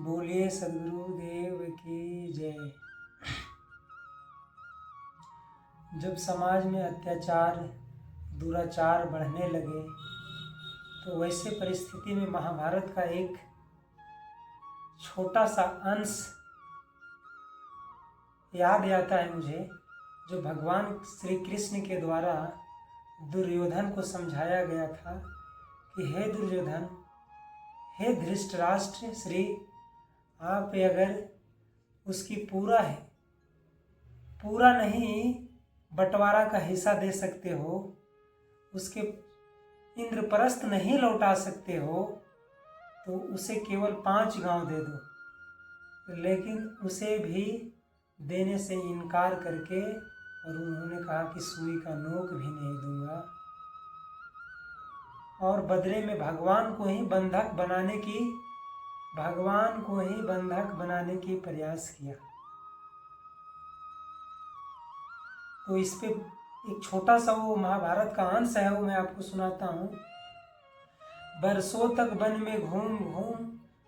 बोलिए सदगुरुदेव की जय। जब समाज में अत्याचार दुराचार बढ़ने लगे तो वैसे परिस्थिति में महाभारत का एक छोटा सा अंश याद आता है मुझे, जो भगवान श्री कृष्ण के द्वारा दुर्योधन को समझाया गया था कि हे दुर्योधन, हे धृतराष्ट्र श्री, आप अगर उसकी पूरा नहीं बंटवारा का हिस्सा दे सकते हो, उसके इंद्रप्रस्थ नहीं लौटा सकते हो, तो उसे केवल 5 गांव दे दो। लेकिन उसे भी देने से इनकार करके और उन्होंने कहा कि सुई का नोक भी नहीं दूंगा, और बदले में भगवान को ही बंधक बनाने की प्रयास किया। तो इस पे एक छोटा सा वो महाभारत का अंश है, वो मैं आपको सुनाता हूँ। बरसों तक वन में घूम घूम,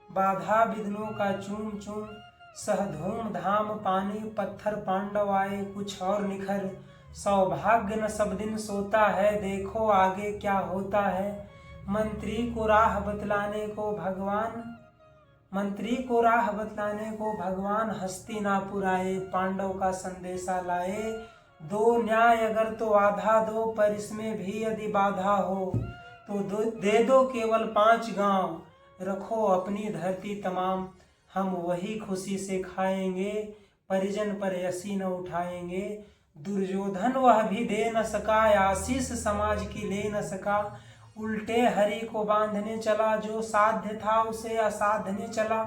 बाधा विघ्नों का चूम चूम, सह धूम धाम पानी पत्थर पांडव आए कुछ और निखर, सौभाग्य न सब दिन सोता है, देखो आगे क्या होता है। मंत्री को राह बतलाने को भगवान हस्तिनापुर आए, पांडव का संदेशा लाए, दो न्याय अगर तो आधा दो, पर इसमें भी यदि बाधा हो तो दे दो केवल 5 गांव, रखो अपनी धरती तमाम, हम वही खुशी से खाएंगे, परिजन पर यसी न उठाएंगे। दुर्योधन वह भी दे न सका, आशीष समाज की ले न सका, उल्टे हरि को बांधने चला, जो साध्य था उसे असाधने चला,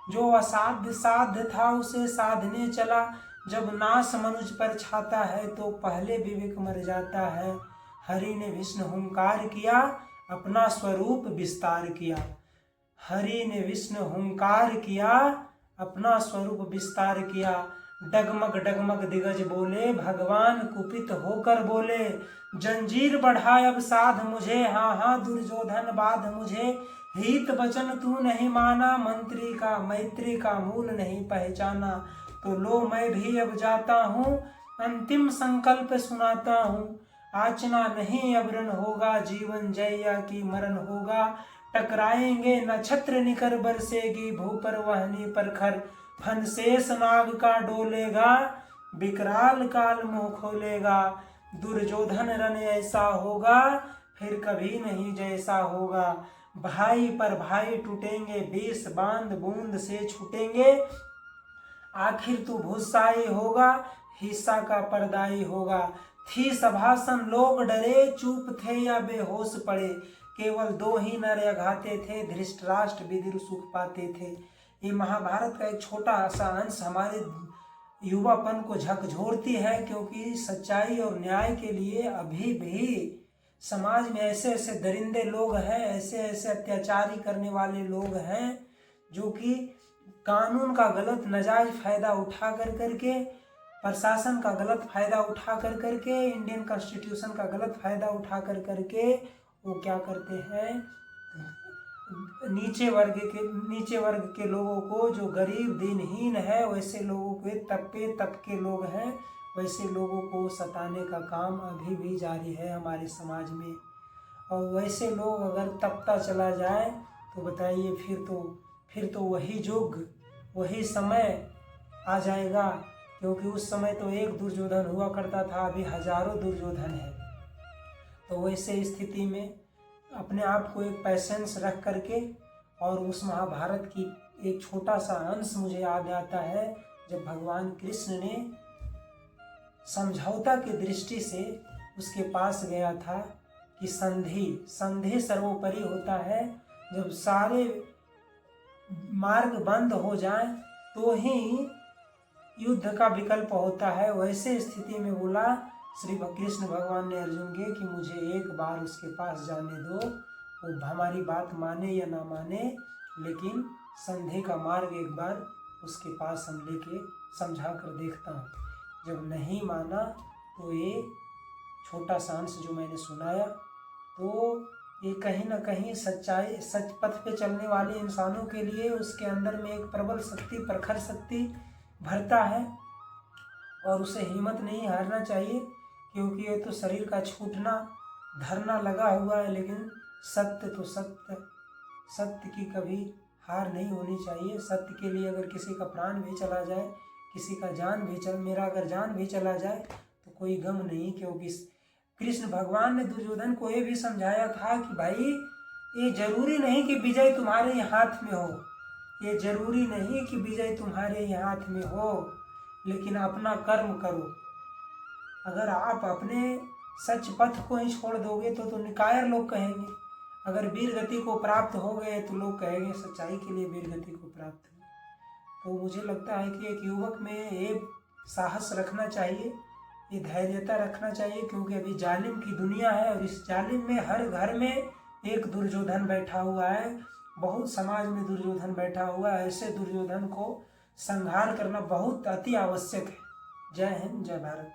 जो असाध्य साध्य था उसे साधने चला। जब नाश मनुज पर छाता है तो पहले विवेक मर जाता है। हरि ने विष्णु हुंकार किया, अपना स्वरूप विस्तार किया। हरि ने विष्णु हुंकार किया, अपना स्वरूप विस्तार किया। डगमग डगमग दिग्गज बोले, भगवान कुपित होकर बोले, जंजीर बढ़ाए अब साध मुझे, हाँ हाँ दुर्योधन बाध मुझे। हित वचन तू नहीं माना, मंत्री का मैत्री का मूल नहीं पहचाना, तो लो मैं भी अब जाता हूँ, अंतिम संकल्प सुनाता हूँ। आचना नहीं अब रण होगा, जीवन जया की मरण होगा, टकराएंगे नक्षत्र निकर बरसेगी, भू पर वहनी परखर, फन शेष नाग का डोलेगा, विकराल काल मुंह खोलेगा। दुर्योधन रण ऐसा होगा, फिर कभी नहीं जैसा होगा, भाई पर भाई टूटेंगे, 20 बांध बूंद से छूटेंगे, आखिर तू भूसाई होगा, हिस्सा का पर्दाई होगा। थी सभासन लोग डरे, चुप थे या बेहोश पड़े, केवल 2 ही नर अघाते थे, धृतराष्ट्र विदुर सुख पाते थे। ये महाभारत का एक छोटा सा अंश हमारे युवापन को झकझोरती है, क्योंकि सच्चाई और न्याय के लिए अभी भी समाज में ऐसे ऐसे दरिंदे लोग हैं, ऐसे ऐसे अत्याचारी करने वाले लोग हैं, जो कि कानून का गलत नाजायज फायदा उठा करके, प्रशासन का गलत फायदा उठा करके, इंडियन कॉन्स्टिट्यूशन का गलत फायदा उठा करके वो क्या करते हैं, नीचे वर्ग के लोगों को, जो गरीब दिनहीन है, वैसे लोगों के तबके लोग हैं, वैसे लोगों को सताने का काम अभी भी जारी है हमारे समाज में। और वैसे लोग अगर तपता चला जाए तो बताइए, फिर तो वही युग वही समय आ जाएगा, क्योंकि उस समय तो एक दुर्योधन हुआ करता था, अभी हजारों दुर्योधन है। तो वैसे स्थिति में अपने आप को एक पैसेंस रख करके, और उस महाभारत की एक छोटा सा अंश मुझे याद आता है, जब भगवान कृष्ण ने समझौता की दृष्टि से उसके पास गया था कि संधि सर्वोपरि होता है। जब सारे मार्ग बंद हो जाए तो ही युद्ध का विकल्प होता है। वैसे स्थिति में बोला श्री कृष्ण भगवान ने अर्जुन के कि मुझे एक बार उसके पास जाने दो, वो हमारी बात माने या ना माने, लेकिन संधि का मार्ग एक बार उसके पास हम लेके समझा कर देखता हूँ। जब नहीं माना तो ये छोटा सा अंश जो मैंने सुनाया, तो ये कहीं ना कहीं सच्चाई सच पथ पे चलने वाले इंसानों के लिए उसके अंदर में एक प्रबल शक्ति, प्रखर शक्ति भरता है और उसे हिम्मत नहीं हारना चाहिए, क्योंकि ये तो शरीर का छूटना धरना लगा हुआ है, लेकिन सत्य तो सत्य की कभी हार नहीं होनी चाहिए। सत्य के लिए अगर किसी का प्राण भी चला जाए, किसी का जान भी मेरा अगर जान भी चला जाए तो कोई गम नहीं, क्योंकि कृष्ण भगवान ने दुर्योधन को ये भी समझाया था कि भाई ये जरूरी नहीं कि विजय तुम्हारे हाथ में हो, ये जरूरी नहीं कि विजय तुम्हारे हाथ में हो, लेकिन अपना कर्म करो। अगर आप अपने सच पथ को ही छोड़ दोगे तो निकायर लोग कहेंगे, अगर वीर गति को प्राप्त हो गए तो लोग कहेंगे सच्चाई के लिए वीर गति को प्राप्त हुए। तो मुझे लगता है कि एक युवक में ये साहस रखना चाहिए, ये धैर्यता रखना चाहिए, क्योंकि अभी जालिम की दुनिया है और इस जालिम में हर घर में एक दुर्योधन बैठा हुआ है, बहुत समाज में दुर्योधन बैठा हुआ है। ऐसे दुर्योधन को संहार करना बहुत अति आवश्यक है। जय हिंद, जय भारत।